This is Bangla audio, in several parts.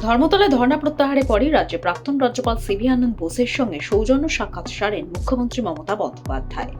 ধর্মতলায় ধর্ণা প্রত্যাহারের পরই রাজ্যে প্রাক্তন রাজ্যপাল সিবি আনন্দ বোসের সঙ্গে সৌজন্য সাক্ষাৎ সারেন মুখ্যমন্ত্রী মমতা বন্দ্যোপাধ্যায়।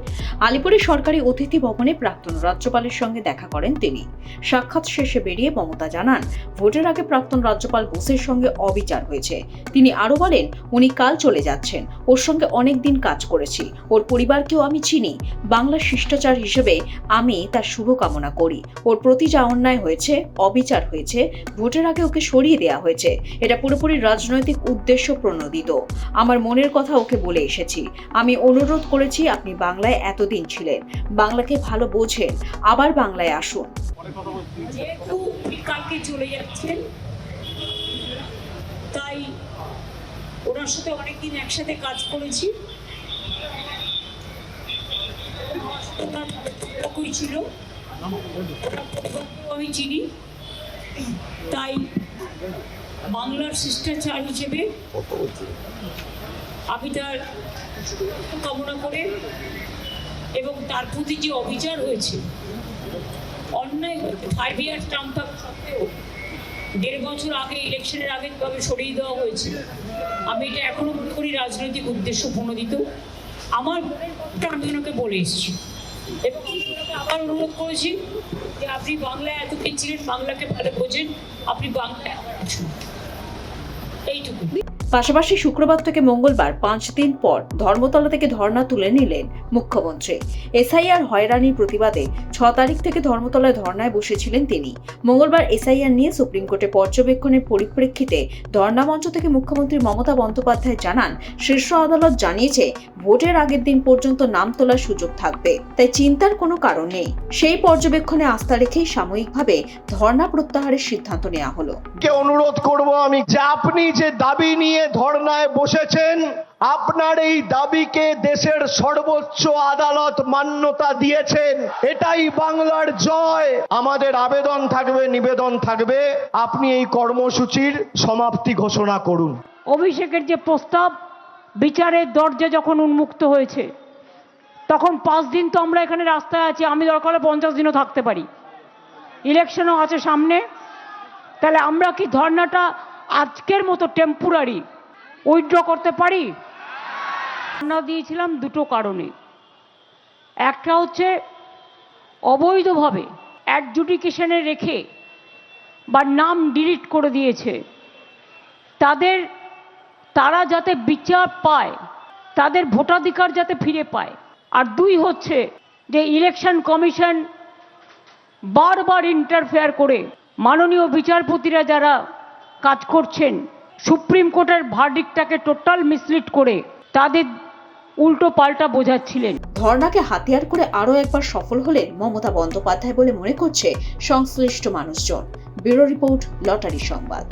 আলিপুরের সরকারি অতিথি ভবনে প্রাক্তন রাজ্যপালের সঙ্গে দেখা করেন তিনি। সাক্ষাৎ শেষে বেরিয়ে মমতা জানান, ভোটের আগে প্রাক্তন রাজ্যপাল বোসের সঙ্গে অবিচার হয়েছে। তিনি আরো বলেন, উনি কাল চলে যাচ্ছেন, ওর সঙ্গে অনেক দিন কাজ করেছি, ওর পরিবারকেও আমি চিনি। বাংলার শিষ্টাচার হিসেবে আমি তার শুভকামনা করি। ওর প্রতি যা অন্যায় হয়েছে, অবিচার হয়েছে, ভোটের আগে ওকে সরিয়ে দেওয়া হয়েছে, এটা পুরোপুরি রাজনৈতিক উদ্দেশ্য প্রণোদিত। আমার মনের কথা ওকে বলে এসেছি। আমি অনুরোধ করেছি, আপনি বাংলায় এতদিন ছিলেন, বাংলাকে ভালো বোঝেন, আবার বাংলায় আসুন। যেহেতু কালকে চলে যাচ্ছেন, তাই ওনার সাথে অনেকদিন একসাথে কাজ করেছি, ছিল আমি চিনি। তাই বাংলার শিষ্টাচার হিসেবে আমি তার কামনা করে এবং তার প্রতি যে অবিচার হয়েছে, অন্যায় 5 ইয়ার টার্ম থাকা সত্ত্বেও 1.5 বছর আগে ইলেকশনের আগে যেভাবে সরিয়ে দেওয়া হয়েছে, আমি এটা এখনো মনে করি রাজনৈতিক উদ্দেশ্য প্রণোদিত। আমার আমি ওনাকে বলে এসেছি এবং আবার অনুরোধ করেছি যে আপনি বাংলায় এতদিন ছিলেন, বাংলাকে ভালো বোঝেন, আপনি বাংলায় আসুন, এইটুকু। পাশাপাশি শুক্রবার থেকে মঙ্গলবার 5 দিন পর ধর্মতলা থেকে ধর্ণা তুলে নিলেন মুখ্যমন্ত্রী। এসআইআর হয়রানির প্রতিবাদে 6 তারিখ থেকে ধর্মতলায় ধর্ণায় বসেছিলেন তিনি। মঙ্গলবার এসআইআর নিয়ে সুপ্রিম কোর্টে পর্যবেক্ষণের পরিপ্রেক্ষিতে ধর্ণা মঞ্চ থেকে মুখ্যমন্ত্রী মমতা বন্দ্যোপাধ্যায় জানান, শীর্ষ আদালত জানিয়েছে ভোটের আগের দিন পর্যন্ত নাম তোলার সুযোগ থাকবে, তাই চিন্তার কোনো কারণ নেই। সেই পর্যবেক্ষণে আস্থা রেখেই সাময়িকভাবে ধর্ণা প্রত্যাহারের সিদ্ধান্ত নেওয়া হলো। অনুরোধ করব আমি যে আপনি যে দাবি নিয়ে ধর্ণায় বসেছেন, আপনার এই দাবিকে দেশের সর্বোচ্চ আদালত মান্যতা দিয়েছেন। এটাই বাংলার জয়। আমাদের আবেদন থাকবে, নিবেদন থাকবে, আপনি এই কর্মসূচির সমাপ্তি ঘোষণা করুন। অভিষেকের যে প্রস্তাব, বিচারের দরজা যখন উন্মুক্ত হয়েছে, তখন 5 দিন তো আমরা এখানে রাস্তায় আছি, আমি দরকার হলে 50 দিনও থাকতে পারি, ইলেকশনও আছে সামনে। তাহলে আমরা কি ধর্ণাটা আজকের মতো টেম্পোরারি উইথড্র করতে পারি? ধর্ণা দিয়েছিলাম দুটো কারণে। একটা হচ্ছে অবৈধভাবে অ্যাডজুডিকেশনে রেখে বা নাম ডিলিট করে দিয়েছে, তারা যাতে বিচার পায়, তাদের ভোটাধিকার যাতে ফিরে পায়। আর 2 হচ্ছে যে ইলেকশন কমিশন বারবার ইন্টারফেয়ার করে মাননীয় বিচারপতিরা যারা কাজ করছেন, সুপ্রিম কোর্টের ভার্ডিক্টটাকে টোটাল মিসলিড করে তাদের উল্টো পাল্টা বোঝাচ্ছিলেন। ধর্ণাকে হাতিয়ার করে আরও একবার সফল হলেন মমতা বন্দ্যোপাধ্যায় বলে মনে করছে সংশ্লিষ্ট মানুষজন। ব্যুরো রিপোর্ট, লটারি সংবাদ।